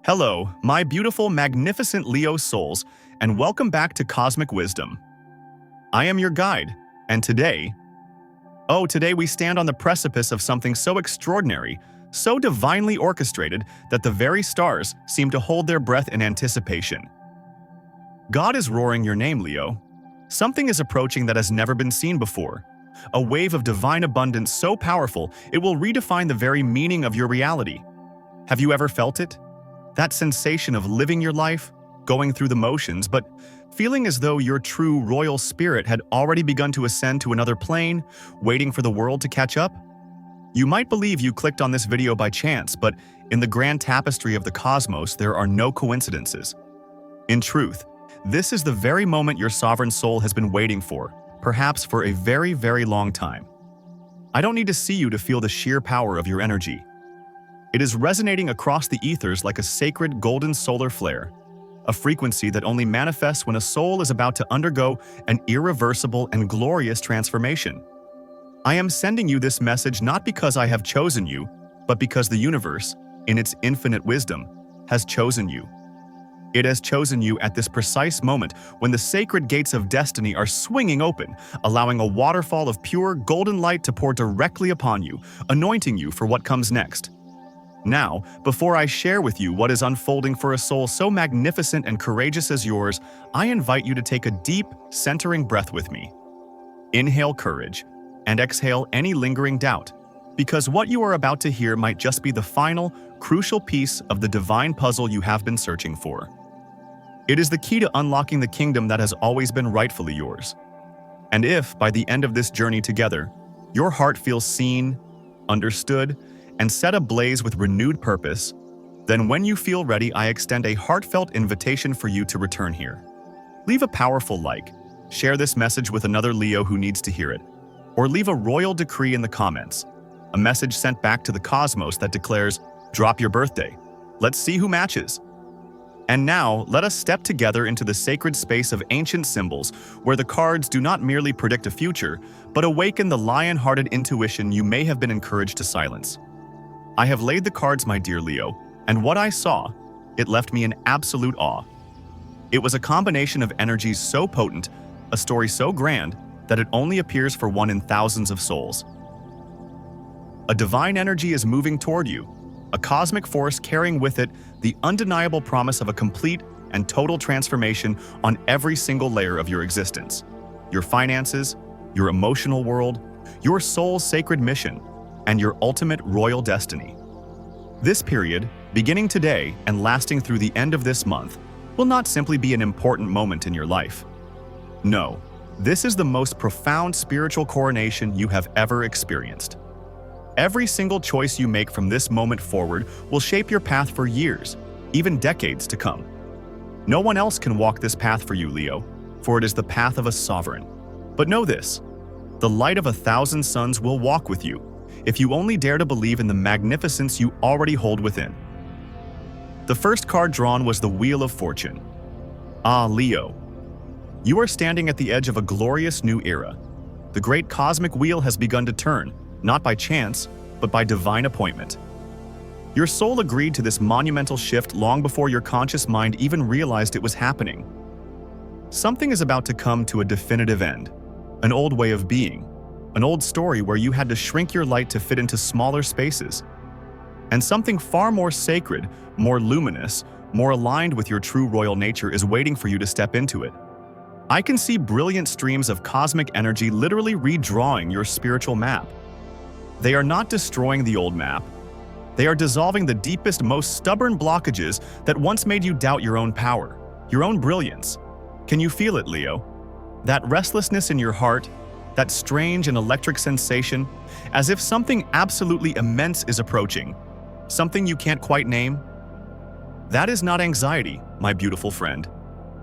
Hello, my beautiful, magnificent Leo souls, and welcome back to Cosmic Wisdom. I am your guide, and today we stand on the precipice of something so extraordinary, so divinely orchestrated that the very stars seem to hold their breath in anticipation. God is roaring your name, Leo. Something is approaching that has never been seen before. A wave of divine abundance so powerful it will redefine the very meaning of your reality. Have you ever felt it? That sensation of living your life, going through the motions, but feeling as though your true royal spirit had already begun to ascend to another plane, waiting for the world to catch up? You might believe you clicked on this video by chance, but in the grand tapestry of the cosmos, there are no coincidences. In truth, this is the very moment your sovereign soul has been waiting for, perhaps for a very, very long time. I don't need to see you to feel the sheer power of your energy. It is resonating across the ethers like a sacred golden solar flare, a frequency that only manifests when a soul is about to undergo an irreversible and glorious transformation. I am sending you this message not because I have chosen you, but because the universe, in its infinite wisdom, has chosen you. It has chosen you at this precise moment when the sacred gates of destiny are swinging open, allowing a waterfall of pure golden light to pour directly upon you, anointing you for what comes next. Now, before I share with you what is unfolding for a soul so magnificent and courageous as yours, I invite you to take a deep, centering breath with me. Inhale courage, and exhale any lingering doubt, because what you are about to hear might just be the final, crucial piece of the divine puzzle you have been searching for. It is the key to unlocking the kingdom that has always been rightfully yours. And if, by the end of this journey together, your heart feels seen, understood, and set ablaze with renewed purpose, then when you feel ready, I extend a heartfelt invitation for you to return here. Leave a powerful like, share this message with another Leo who needs to hear it, or leave a royal decree in the comments, a message sent back to the cosmos that declares, "Drop your birthday. Let's see who matches." And now, let us step together into the sacred space of ancient symbols, where the cards do not merely predict a future, but awaken the lion-hearted intuition you may have been encouraged to silence. I have laid the cards, my dear Leo, and what I saw, it left me in absolute awe. It was a combination of energies so potent, a story so grand, that it only appears for one in thousands of souls. A divine energy is moving toward you, a cosmic force carrying with it the undeniable promise of a complete and total transformation on every single layer of your existence. Your finances, your emotional world, your soul's sacred mission, and your ultimate royal destiny. This period, beginning today and lasting through the end of this month, will not simply be an important moment in your life. No, this is the most profound spiritual coronation you have ever experienced. Every single choice you make from this moment forward will shape your path for years, even decades to come. No one else can walk this path for you, Leo, for it is the path of a sovereign. But know this, the light of 1,000 suns will walk with you, if you only dare to believe in the magnificence you already hold within. The first card drawn was the Wheel of Fortune. Ah, Leo, you are standing at the edge of a glorious new era. The great cosmic wheel has begun to turn, not by chance, but by divine appointment. Your soul agreed to this monumental shift long before your conscious mind even realized it was happening. Something is about to come to a definitive end, an old way of being, an old story where you had to shrink your light to fit into smaller spaces. And something far more sacred, more luminous, more aligned with your true royal nature is waiting for you to step into it. I can see brilliant streams of cosmic energy literally redrawing your spiritual map. They are not destroying the old map. They are dissolving the deepest, most stubborn blockages that once made you doubt your own power, your own brilliance. Can you feel it, Leo? That restlessness in your heart, that strange and electric sensation, as if something absolutely immense is approaching, something you can't quite name? That is not anxiety, my beautiful friend.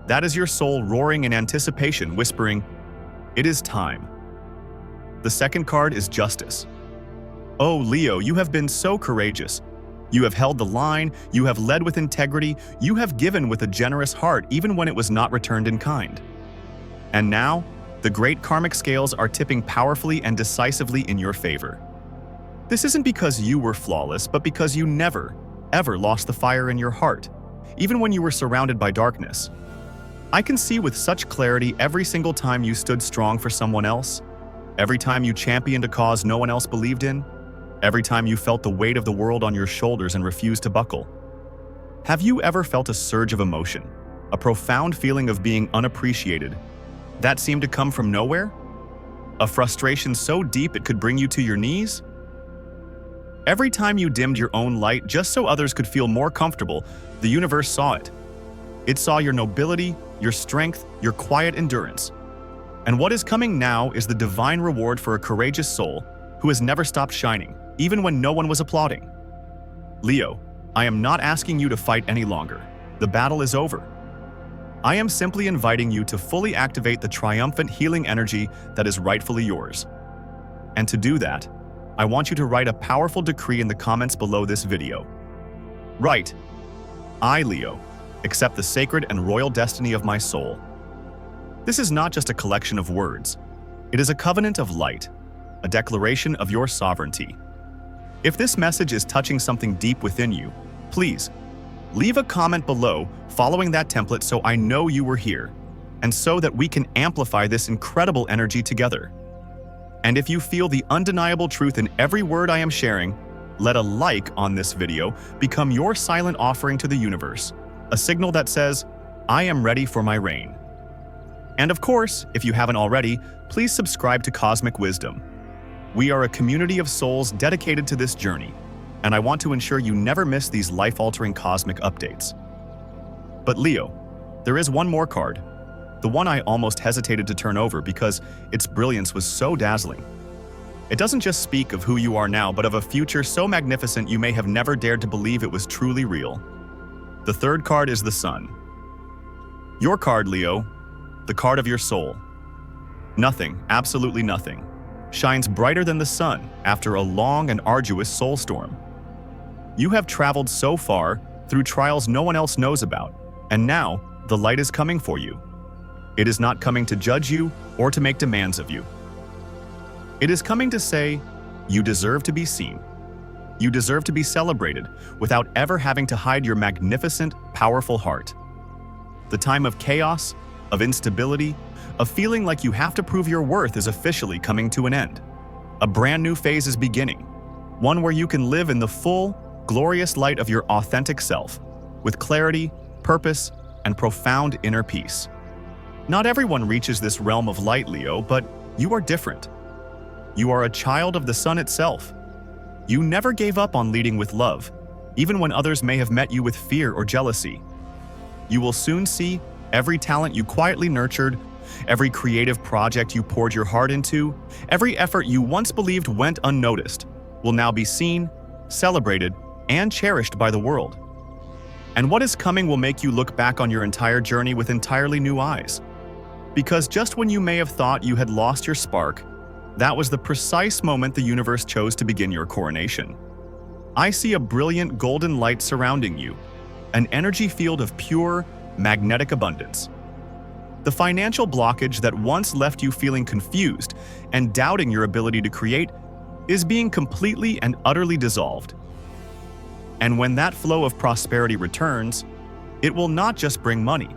That is your soul roaring in anticipation, whispering, "It is time." The second card is Justice. Oh, Leo, you have been so courageous. You have held the line, you have led with integrity, you have given with a generous heart even when it was not returned in kind. And now, the great karmic scales are tipping powerfully and decisively in your favor. This isn't because you were flawless, but because you never, ever lost the fire in your heart. even when you were surrounded by darkness. I can see with such clarity every single time you stood strong for someone else, every time you championed a cause no one else believed in, every time you felt the weight of the world on your shoulders and refused to buckle. Have you ever felt a surge of emotion, a profound feeling of being unappreciated, that seemed to come from nowhere? A frustration so deep it could bring you to your knees? Every time you dimmed your own light just so others could feel more comfortable, the universe saw it. It saw your nobility, your strength, your quiet endurance. And what is coming now is the divine reward for a courageous soul who has never stopped shining, even when no one was applauding. Leo, I am not asking you to fight any longer. The battle is over. I am simply inviting you to fully activate the triumphant healing energy that is rightfully yours. And to do that, I want you to write a powerful decree in the comments below this video. Write, I, Leo, accept the sacred and royal destiny of my soul. This is not just a collection of words. It is a covenant of light, a declaration of your sovereignty. If this message is touching something deep within you, please leave a comment below following that template so I know you were here, and so that we can amplify this incredible energy together. And if you feel the undeniable truth in every word I am sharing, let a like on this video become your silent offering to the universe, a signal that says, I am ready for my reign. And of course, if you haven't already, please subscribe to Cosmic Wisdom. We are a community of souls dedicated to this journey, and I want to ensure you never miss these life-altering cosmic updates. But Leo, there is one more card, the one I almost hesitated to turn over because its brilliance was so dazzling. It doesn't just speak of who you are now, but of a future so magnificent you may have never dared to believe it was truly real. The third card is the Sun. Your card, Leo, the card of your soul. Nothing, absolutely nothing, shines brighter than the sun after a long and arduous soul storm. You have traveled so far through trials no one else knows about, and now the light is coming for you. It is not coming to judge you or to make demands of you. It is coming to say, you deserve to be seen. You deserve to be celebrated without ever having to hide your magnificent, powerful heart. The time of chaos, of instability, of feeling like you have to prove your worth is officially coming to an end. A brand new phase is beginning, one where you can live in the full, glorious light of your authentic self, with clarity, purpose, and profound inner peace. Not everyone reaches this realm of light, Leo, but you are different. You are a child of the sun itself. You never gave up on leading with love, even when others may have met you with fear or jealousy. You will soon see every talent you quietly nurtured, every creative project you poured your heart into, every effort you once believed went unnoticed, will now be seen, celebrated, and cherished by the world. And what is coming will make you look back on your entire journey with entirely new eyes. Because just when you may have thought you had lost your spark, that was the precise moment the universe chose to begin your coronation. I see a brilliant golden light surrounding you, an energy field of pure, magnetic abundance. The financial blockage that once left you feeling confused and doubting your ability to create is being completely and utterly dissolved. And when that flow of prosperity returns, it will not just bring money.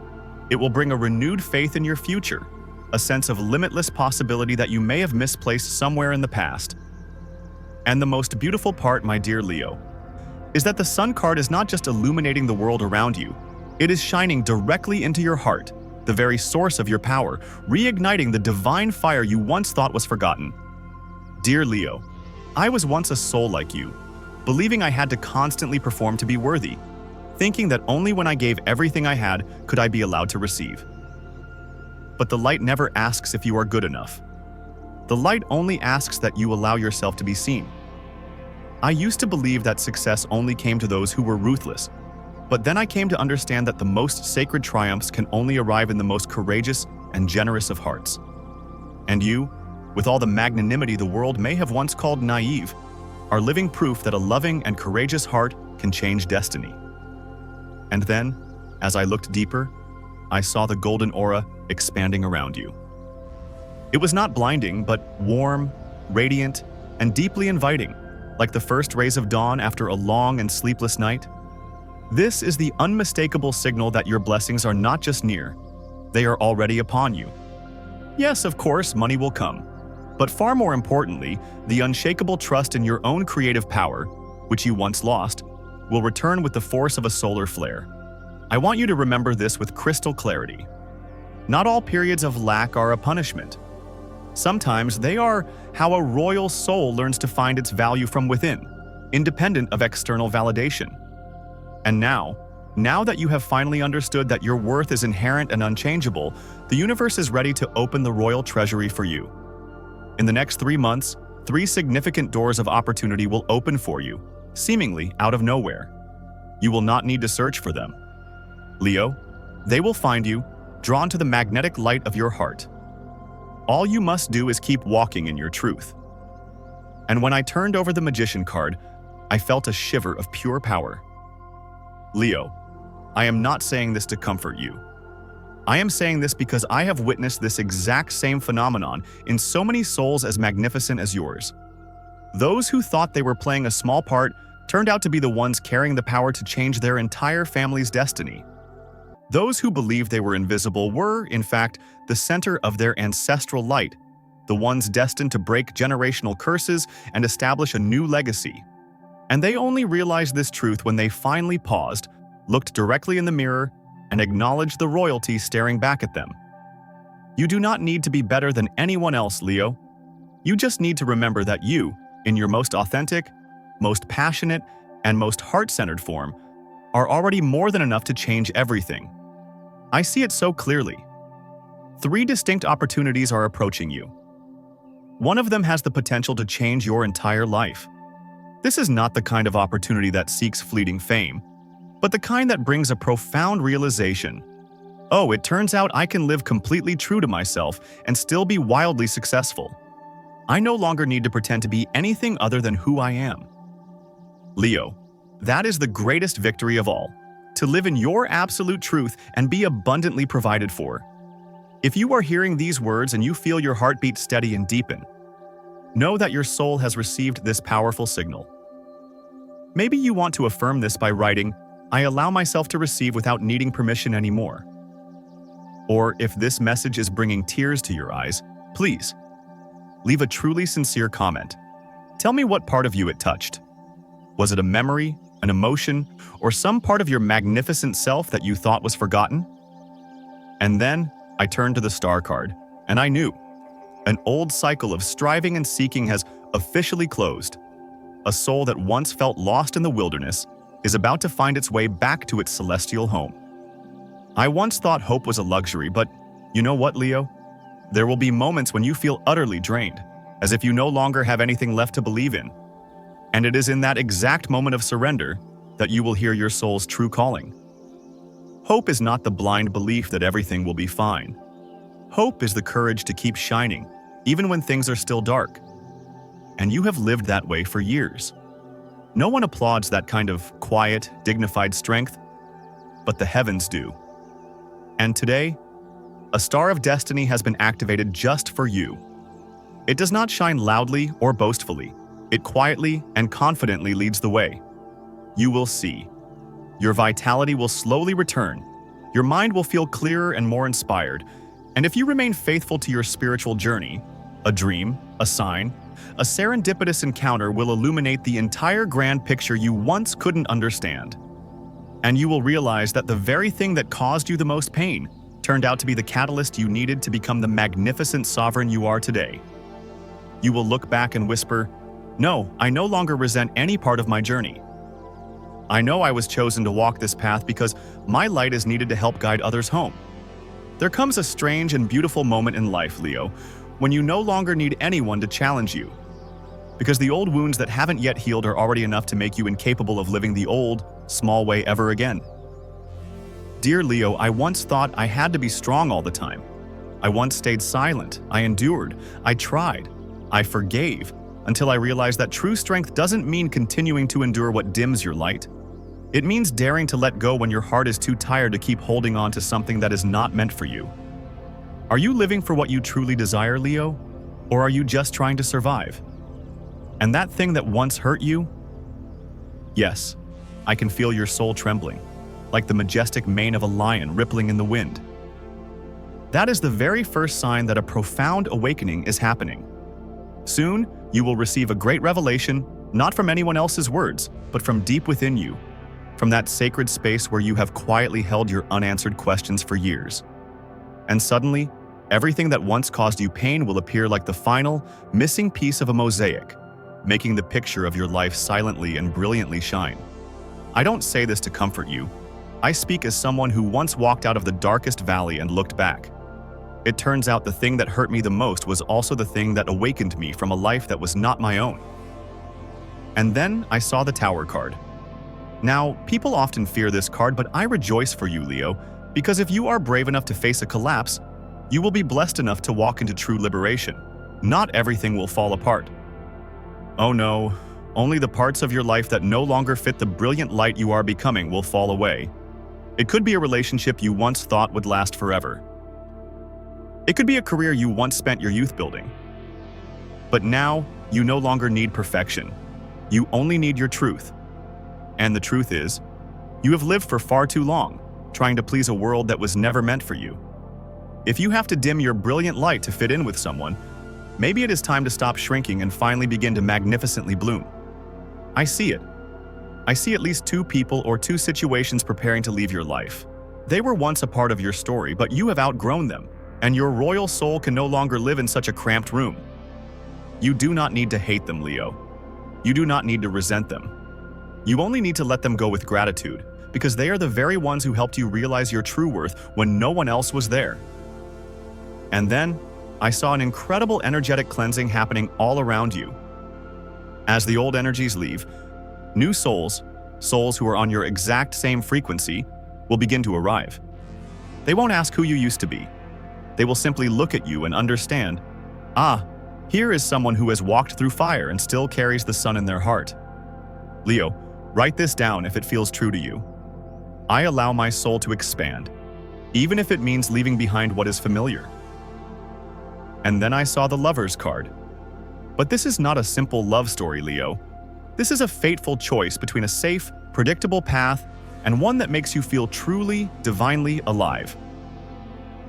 It will bring a renewed faith in your future, a sense of limitless possibility that you may have misplaced somewhere in the past. And the most beautiful part, my dear Leo, is that the Sun card is not just illuminating the world around you, it is shining directly into your heart, the very source of your power, reigniting the divine fire you once thought was forgotten. Dear Leo, I was once a soul like you, believing I had to constantly perform to be worthy, thinking that only when I gave everything I had could I be allowed to receive. But the light never asks if you are good enough. The light only asks that you allow yourself to be seen. I used to believe that success only came to those who were ruthless, but then I came to understand that the most sacred triumphs can only arrive in the most courageous and generous of hearts. And you, with all the magnanimity the world may have once called naive, are living proof that a loving and courageous heart can change destiny. And then, as I looked deeper, I saw the golden aura expanding around you. It was not blinding, but warm, radiant, and deeply inviting, like the first rays of dawn after a long and sleepless night. This is the unmistakable signal that your blessings are not just near, they are already upon you. Yes, of course, money will come. But far more importantly, the unshakable trust in your own creative power, which you once lost, will return with the force of a solar flare. I want you to remember this with crystal clarity. Not all periods of lack are a punishment. Sometimes they are how a royal soul learns to find its value from within, independent of external validation. And now that you have finally understood that your worth is inherent and unchangeable, the universe is ready to open the royal treasury for you. In the next 3 months, 3 significant doors of opportunity will open for you, seemingly out of nowhere. You will not need to search for them. Leo, they will find you, drawn to the magnetic light of your heart. All you must do is keep walking in your truth. And when I turned over the Magician card, I felt a shiver of pure power. Leo, I am not saying this to comfort you. I am saying this because I have witnessed this exact same phenomenon in so many souls as magnificent as yours. Those who thought they were playing a small part turned out to be the ones carrying the power to change their entire family's destiny. Those who believed they were invisible were, in fact, the center of their ancestral light, the ones destined to break generational curses and establish a new legacy. And they only realized this truth when they finally paused, looked directly in the mirror, and acknowledged the royalty staring back at them. You do not need to be better than anyone else, Leo. You just need to remember that you, in your most authentic, most passionate, and most heart-centered form, are already more than enough to change everything. I see it so clearly. 3 distinct opportunities are approaching you. One of them has the potential to change your entire life. This is not the kind of opportunity that seeks fleeting fame, but the kind that brings a profound realization. Oh, it turns out I can live completely true to myself and still be wildly successful. I no longer need to pretend to be anything other than who I am. Leo, that is the greatest victory of all, to live in your absolute truth and be abundantly provided for. If you are hearing these words and you feel your heartbeat steady and deepen, know that your soul has received this powerful signal. Maybe you want to affirm this by writing, "I allow myself to receive without needing permission anymore." Or if this message is bringing tears to your eyes, please, leave a truly sincere comment. Tell me what part of you it touched. Was it a memory, an emotion, or some part of your magnificent self that you thought was forgotten? And then I turned to the star card, and I knew. An old cycle of striving and seeking has officially closed. A soul that once felt lost in the wilderness is about to find its way back to its celestial home. I once thought hope was a luxury, but you know what, Leo? There will be moments when you feel utterly drained, as if you no longer have anything left to believe in. And it is in that exact moment of surrender that you will hear your soul's true calling. Hope is not the blind belief that everything will be fine. Hope is the courage to keep shining, even when things are still dark. And you have lived that way for years. No one applauds that kind of quiet, dignified strength, but the heavens do. And today, a star of destiny has been activated just for you. It does not shine loudly or boastfully. It quietly and confidently leads the way. You will see. Your vitality will slowly return. Your mind will feel clearer and more inspired. And if you remain faithful to your spiritual journey, a dream, a sign, a serendipitous encounter will illuminate the entire grand picture you once couldn't understand. And you will realize that the very thing that caused you the most pain turned out to be the catalyst you needed to become the magnificent sovereign you are today. You will look back and whisper, "No, I no longer resent any part of my journey. I know I was chosen to walk this path because my light is needed to help guide others home." There comes a strange and beautiful moment in life, Leo, when you no longer need anyone to challenge you. Because the old wounds that haven't yet healed are already enough to make you incapable of living the old, small way ever again. Dear Leo, I once thought I had to be strong all the time. I once stayed silent, I endured, I tried, I forgave, until I realized that true strength doesn't mean continuing to endure what dims your light. It means daring to let go when your heart is too tired to keep holding on to something that is not meant for you. Are you living for what you truly desire, Leo? Or are you just trying to survive? And that thing that once hurt you? Yes, I can feel your soul trembling, like the majestic mane of a lion rippling in the wind. That is the very first sign that a profound awakening is happening. Soon, you will receive a great revelation, not from anyone else's words, but from deep within you, from that sacred space where you have quietly held your unanswered questions for years. And suddenly, everything that once caused you pain will appear like the final, missing piece of a mosaic, making the picture of your life silently and brilliantly shine. I don't say this to comfort you. I speak as someone who once walked out of the darkest valley and looked back. It turns out the thing that hurt me the most was also the thing that awakened me from a life that was not my own. And then I saw the Tower card. Now, people often fear this card, but I rejoice for you, Leo, because if you are brave enough to face a collapse, you will be blessed enough to walk into true liberation. Not everything will fall apart. Oh no, only the parts of your life that no longer fit the brilliant light you are becoming will fall away. It could be a relationship you once thought would last forever. It could be a career you once spent your youth building. But now, you no longer need perfection. You only need your truth. And the truth is, you have lived for far too long, trying to please a world that was never meant for you. If you have to dim your brilliant light to fit in with someone, maybe it is time to stop shrinking and finally begin to magnificently bloom. I see it. I see at least two people or two situations preparing to leave your life. They were once a part of your story, but you have outgrown them, and your royal soul can no longer live in such a cramped room. You do not need to hate them, Leo. You do not need to resent them. You only need to let them go with gratitude, because they are the very ones who helped you realize your true worth when no one else was there. And then, I saw an incredible energetic cleansing happening all around you. As the old energies leave, new souls, souls who are on your exact same frequency, will begin to arrive. They won't ask who you used to be. They will simply look at you and understand, here is someone who has walked through fire and still carries the sun in their heart. Leo, write this down if it feels true to you. I allow my soul to expand, even if it means leaving behind what is familiar. And then I saw the Lover's card. But this is not a simple love story, Leo. This is a fateful choice between a safe, predictable path and one that makes you feel truly, divinely alive.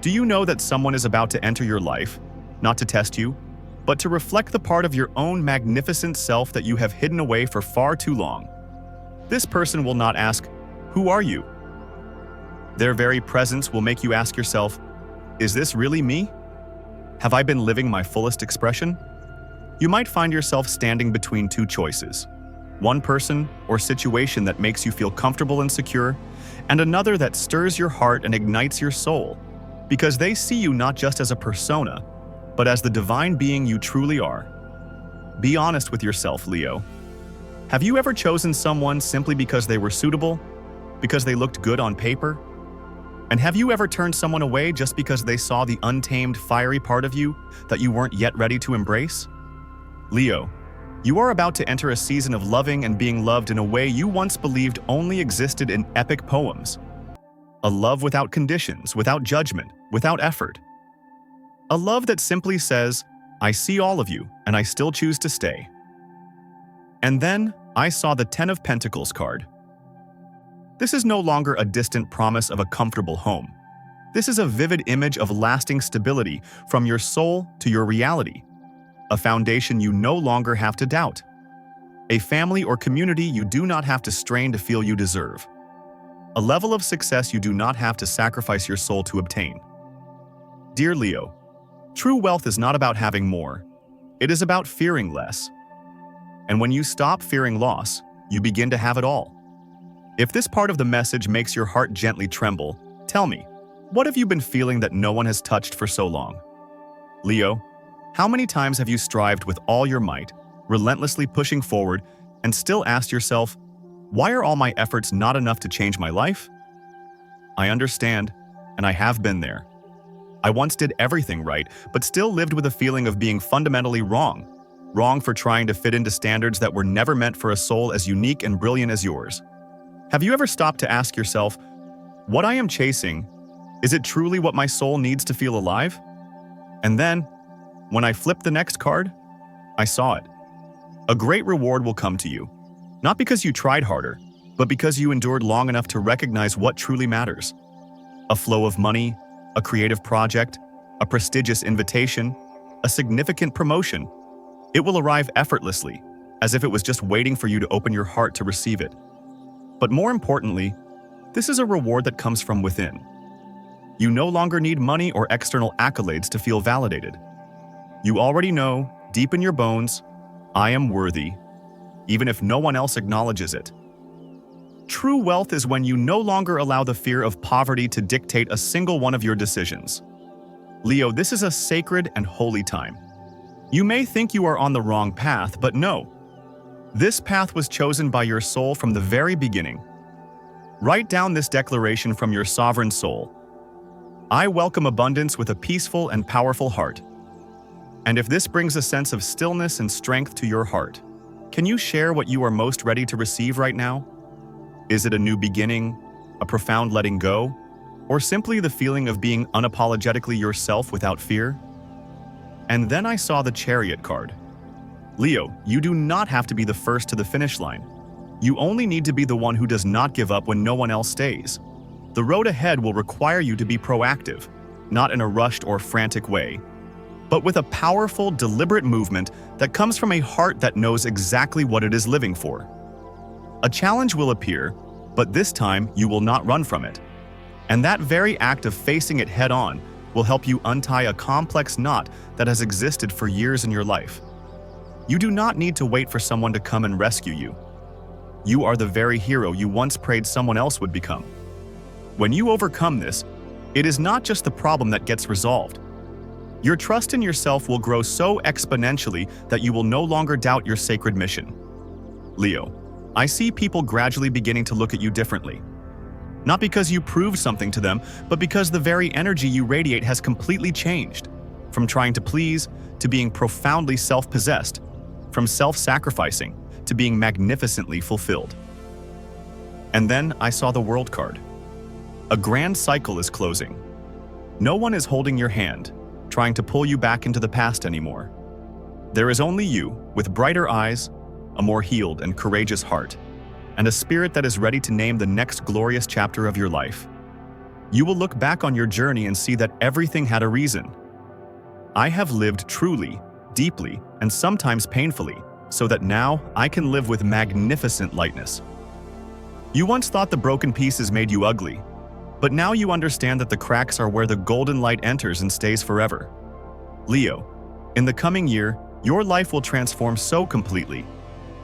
Do you know that someone is about to enter your life, not to test you, but to reflect the part of your own magnificent self that you have hidden away for far too long? This person will not ask, "Who are you?" Their very presence will make you ask yourself, "Is this really me? Have I been living my fullest expression?" You might find yourself standing between two choices. One person or situation that makes you feel comfortable and secure, and another that stirs your heart and ignites your soul, because they see you not just as a persona, but as the divine being you truly are. Be honest with yourself, Leo. Have you ever chosen someone simply because they were suitable? Because they looked good on paper? And have you ever turned someone away just because they saw the untamed, fiery part of you that you weren't yet ready to embrace? Leo, you are about to enter a season of loving and being loved in a way you once believed only existed in epic poems. A love without conditions, without judgment, without effort. A love that simply says, "I see all of you, and I still choose to stay." And then I saw the Ten of Pentacles card. This is no longer a distant promise of a comfortable home. This is a vivid image of lasting stability from your soul to your reality. A foundation you no longer have to doubt. A family or community you do not have to strain to feel you deserve. A level of success you do not have to sacrifice your soul to obtain. Dear Leo, true wealth is not about having more. It is about fearing less. And when you stop fearing loss, you begin to have it all. If this part of the message makes your heart gently tremble, tell me, what have you been feeling that no one has touched for so long? Leo, how many times have you strived with all your might, relentlessly pushing forward, and still asked yourself, why are all my efforts not enough to change my life? I understand, and I have been there. I once did everything right, but still lived with a feeling of being fundamentally wrong. Wrong for trying to fit into standards that were never meant for a soul as unique and brilliant as yours. Have you ever stopped to ask yourself, what I am chasing, is it truly what my soul needs to feel alive? And then, when I flipped the next card, I saw it. A great reward will come to you. Not because you tried harder, but because you endured long enough to recognize what truly matters. A flow of money, a creative project, a prestigious invitation, a significant promotion. It will arrive effortlessly, as if it was just waiting for you to open your heart to receive it. But more importantly, this is a reward that comes from within. You no longer need money or external accolades to feel validated. You already know, deep in your bones, I am worthy, even if no one else acknowledges it. True wealth is when you no longer allow the fear of poverty to dictate a single one of your decisions. Leo, this is a sacred and holy time. You may think you are on the wrong path, but no. This path was chosen by your soul from the very beginning. Write down this declaration from your sovereign soul. I welcome abundance with a peaceful and powerful heart. And if this brings a sense of stillness and strength to your heart, can you share what you are most ready to receive right now? Is it a new beginning, a profound letting go, or simply the feeling of being unapologetically yourself without fear? And then I saw the Chariot card. Leo, you do not have to be the first to the finish line. You only need to be the one who does not give up when no one else stays. The road ahead will require you to be proactive, not in a rushed or frantic way, but with a powerful, deliberate movement that comes from a heart that knows exactly what it is living for. A challenge will appear, but this time you will not run from it. And that very act of facing it head-on will help you untie a complex knot that has existed for years in your life. You do not need to wait for someone to come and rescue you. You are the very hero you once prayed someone else would become. When you overcome this, it is not just the problem that gets resolved. Your trust in yourself will grow so exponentially that you will no longer doubt your sacred mission. Leo, I see people gradually beginning to look at you differently. Not because you proved something to them, but because the very energy you radiate has completely changed. From trying to please, to being profoundly self-possessed. From self-sacrificing, to being magnificently fulfilled. And then I saw the World card. A grand cycle is closing. No one is holding your hand, trying to pull you back into the past anymore. There is only you, with brighter eyes, a more healed and courageous heart, and a spirit that is ready to name the next glorious chapter of your life. You will look back on your journey and see that everything had a reason. I have lived truly, deeply, and sometimes painfully, so that now I can live with magnificent lightness. You once thought the broken pieces made you ugly, but now you understand that the cracks are where the golden light enters and stays forever. Leo, in the coming year, your life will transform so completely.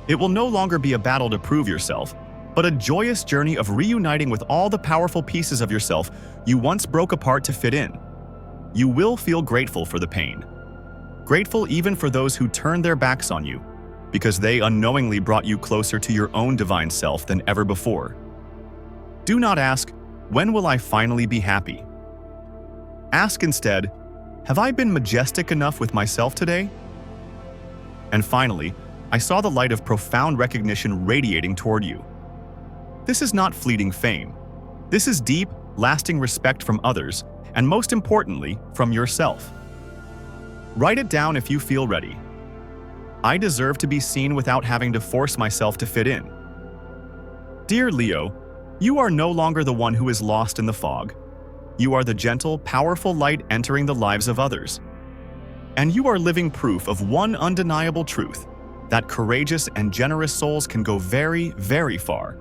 It will no longer be a battle to prove yourself, but a joyous journey of reuniting with all the powerful pieces of yourself you once broke apart to fit in. You will feel grateful for the pain. Grateful even for those who turned their backs on you, because they unknowingly brought you closer to your own divine self than ever before. Do not ask, when will I finally be happy? Ask instead, have I been majestic enough with myself today? And finally, I saw the light of profound recognition radiating toward you. This is not fleeting fame. This is deep, lasting respect from others, and most importantly, from yourself. Write it down if you feel ready. I deserve to be seen without having to force myself to fit in. Dear Leo, you are no longer the one who is lost in the fog. You are the gentle, powerful light entering the lives of others. And you are living proof of one undeniable truth, that courageous and generous souls can go very, very far.